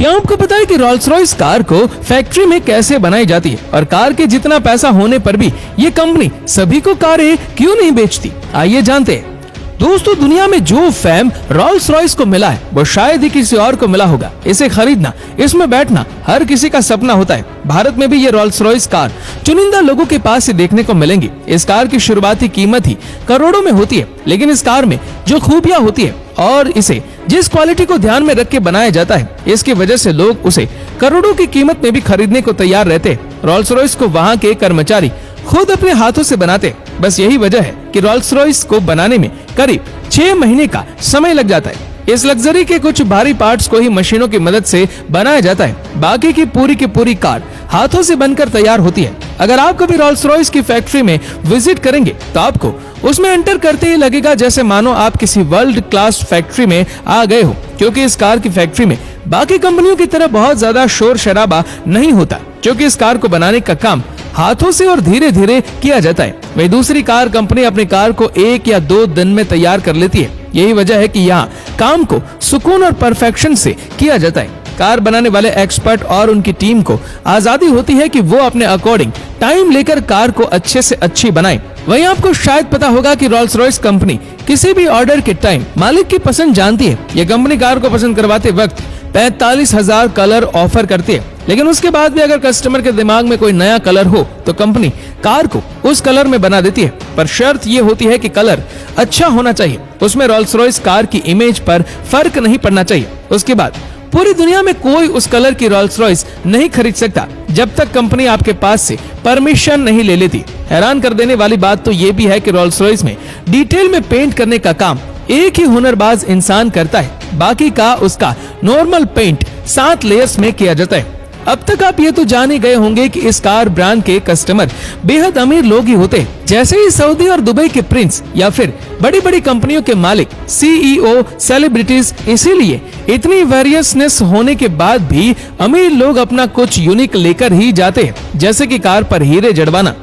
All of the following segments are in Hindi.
क्या आपको पता है कि रोल्स रॉयस कार को फैक्ट्री में कैसे बनाई जाती है और कार के जितना पैसा होने पर भी ये कंपनी सभी को कारें क्यों नहीं बेचती? आइए जानते हैं। दोस्तों, दुनिया में जो फेम रोल्स रॉयस को मिला है वो शायद ही किसी और को मिला होगा। इसे खरीदना, इसमें बैठना हर किसी का सपना होता है। भारत में भी ये रोल्स रॉयस कार चुनिंदा लोगों के पास ही देखने को मिलेंगी। इस कार की शुरुआती कीमत ही करोड़ों में होती है, लेकिन इस कार में जो खूबियां होती है और इसे जिस क्वालिटी को ध्यान में रख के बनाया जाता है, इसकी वजह से लोग उसे करोड़ों की कीमत में भी खरीदने को तैयार रहते हैं। रोल्स रॉयस को वहाँ के कर्मचारी खुद अपने हाथों से बनाते। बस यही वजह है कि रोल्स रॉयस को बनाने में करीब 6 महीने का समय लग जाता है। इस लग्जरी के कुछ भारी पार्ट्स को ही मशीनों की मदद से बनाया जाता है। बाकी की पूरी कार हाथों से बनकर तैयार होती है। अगर आप कभी रोल्स रॉयस की फैक्ट्री में विजिट करेंगे तो आपको उसमें एंटर करते ही लगेगा जैसे मानो आप किसी वर्ल्ड क्लास फैक्ट्री में आ गए हो, क्योंकि इस कार की फैक्ट्री में बाकी कंपनियों की तरह बहुत ज्यादा शोर शराबा नहीं होता, क्योंकि इस कार को बनाने का काम हाथों से और धीरे धीरे किया जाता है। वही दूसरी कार कंपनी अपनी कार को 1 या 2 दिन में तैयार कर लेती है। यही वजह है कि यहाँ काम को सुकून और परफेक्शन से किया जाता है। कार बनाने वाले एक्सपर्ट और उनकी टीम को आजादी होती है कि वो अपने अकॉर्डिंग टाइम लेकर कार को अच्छे से अच्छी बनाए। वहीं आपको शायद पता होगा कि रोल्स रॉयस कंपनी किसी भी ऑर्डर के टाइम मालिक की पसंद जानती है। ये कंपनी कार को पसंद करवाते वक्त 45,000 कलर ऑफर करती है, लेकिन उसके बाद भी अगर कस्टमर के दिमाग में कोई नया कलर हो तो कंपनी कार को उस कलर में बना देती है। पर शर्त ये होती है कि कलर अच्छा होना चाहिए, उसमें रोल्स रॉयस कार की इमेज पर फर्क नहीं पड़ना चाहिए। उसके बाद पूरी दुनिया में कोई उस कलर की रोल्स रॉयस नहीं खरीद सकता जब तक कंपनी आपके पास से परमिशन नहीं ले लेती। हैरान कर देने वाली बात तो ये भी है कि रोल्स रॉयस में डिटेल में पेंट करने का काम एक ही हुनरबाज इंसान करता है, बाकी का उसका नॉर्मल पेंट 7 लेयर्स में किया जाता है। अब तक आप ये तो जान ही गए होंगे कि इस कार ब्रांड के कस्टमर बेहद अमीर लोग ही होते हैं, जैसे ही सऊदी और दुबई के प्रिंस या फिर बड़ी बड़ी कंपनियों के मालिक, सीईओ, सेलिब्रिटीज। इसीलिए इतनी वेरियसनेस होने के बाद भी अमीर लोग अपना कुछ यूनिक लेकर ही जाते हैं, जैसे कि कार पर हीरे जड़वाना।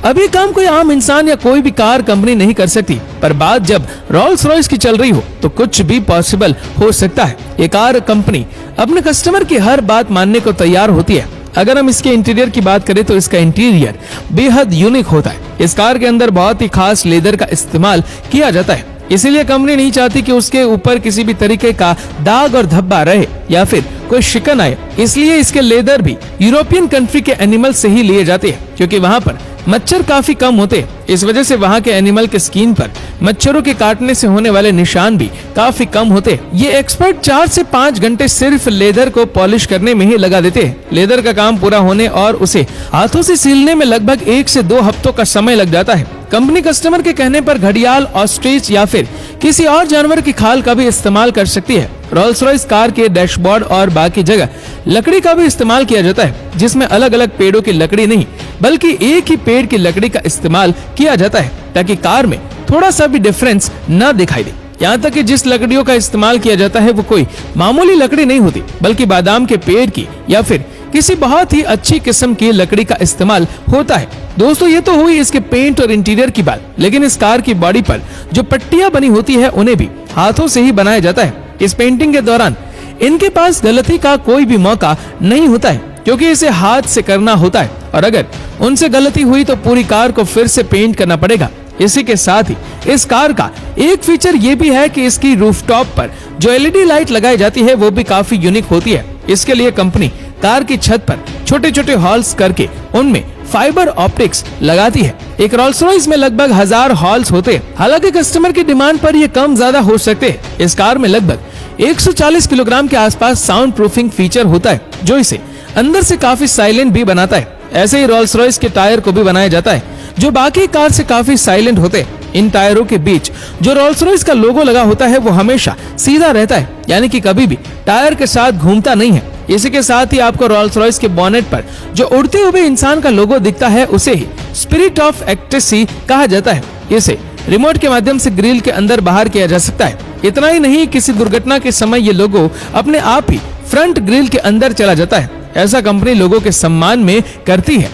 अब ये काम कोई आम इंसान या कोई भी कार कंपनी नहीं कर सकती, पर बात जब रोल्स रॉयस की चल रही हो तो कुछ भी पॉसिबल हो सकता है। ये कार कंपनी अपने कस्टमर की हर बात मानने को तैयार होती है। अगर हम इसके इंटीरियर की बात करें तो इसका इंटीरियर बेहद यूनिक होता है। इस कार के अंदर बहुत ही खास लेदर का इस्तेमाल किया जाता है, इसीलिए कंपनी नहीं चाहती कि उसके ऊपर किसी भी तरीके का दाग और धब्बा रहे या फिर कोई शिकन आए। इसलिए इसके लेदर भी यूरोपियन कंट्री के एनिमल से ही लिए जाते हैं, क्योंकि वहाँ पर मच्छर काफी कम होते हैं। इस वजह से वहाँ के एनिमल के स्किन पर मच्छरों के काटने से होने वाले निशान भी काफी कम होते हैं। ये एक्सपर्ट 4 से 5 घंटे सिर्फ लेदर को पॉलिश करने में ही लगा देते हैं। लेदर का काम पूरा होने और उसे हाथों से सीलने में लगभग 1 से 2 हफ्तों का समय लग जाता है। कंपनी कस्टमर के कहने पर घड़ियाल, ऑस्ट्रिच या फिर किसी और जानवर की खाल का भी इस्तेमाल कर सकती है। रोल्स रॉयस कार के डैशबोर्ड और बाकी जगह लकड़ी का भी इस्तेमाल किया जाता है, जिसमें अलग अलग पेड़ों की लकड़ी नहीं बल्कि एक ही पेड़ की लकड़ी का इस्तेमाल किया जाता है, ताकि कार में थोड़ा सा भी डिफरेंस न दिखाई दे। यहाँ तक कि जिस लकड़ियों का इस्तेमाल किया जाता है वो कोई मामूली लकड़ी नहीं होती, बल्कि बादाम के पेड़ की या फिर किसी बहुत ही अच्छी किस्म की लकड़ी का इस्तेमाल होता है। दोस्तों, ये तो हुई इसके पेंट और इंटीरियर की बात, लेकिन इस कार की बॉडी पर जो पट्टियां बनी होती है उन्हें भी हाथों से ही बनाया जाता है। इस पेंटिंग के दौरान इनके पास गलती का कोई भी मौका नहीं होता है, क्योंकि इसे हाथ से करना होता है और अगर उनसे गलती हुई तो पूरी कार को फिर से पेंट करना पड़ेगा। इसी के साथ ही इस कार का एक फीचर ये भी है कि इसकी रूफटॉप पर जो एलईडी लाइट लगाई जाती है वो भी काफी यूनिक होती है। इसके लिए कंपनी कार की छत पर छोटे छोटे हॉल्स करके उनमें फाइबर ऑप्टिक्स लगाती है। एक रोल्स रॉयस में लगभग 1000 हॉल्स होते हैं। हालांकि कस्टमर की डिमांड पर ये कम ज्यादा हो सकते हैं। इस कार में लगभग 140 किलोग्राम के आसपास साउंड प्रूफिंग फीचर होता है, जो इसे अंदर से काफी साइलेंट भी बनाता है। ऐसे ही रोल्स रॉयस के टायर को भी बनाया जाता है, जो बाकी कार से काफी साइलेंट होते हैं। इन टायरों के बीच जो रोल्स रॉयस का लोगो लगा होता है वो हमेशा सीधा रहता है, यानी कि कभी भी टायर के साथ घूमता नहीं है। इसी के साथ ही आपको रोल्स रॉयस के बॉनेट पर जो उड़ते हुए इंसान का लोगो दिखता है उसे ही स्पिरिट ऑफ एक्टेसी कहा जाता है। इसे रिमोट के माध्यम से ग्रिल के अंदर बाहर किया जा सकता है। इतना ही नहीं, किसी दुर्घटना के समय ये लोगो अपने आप ही फ्रंट ग्रिल के अंदर चला जाता है। ऐसा कंपनी लोगों के सम्मान में करती है।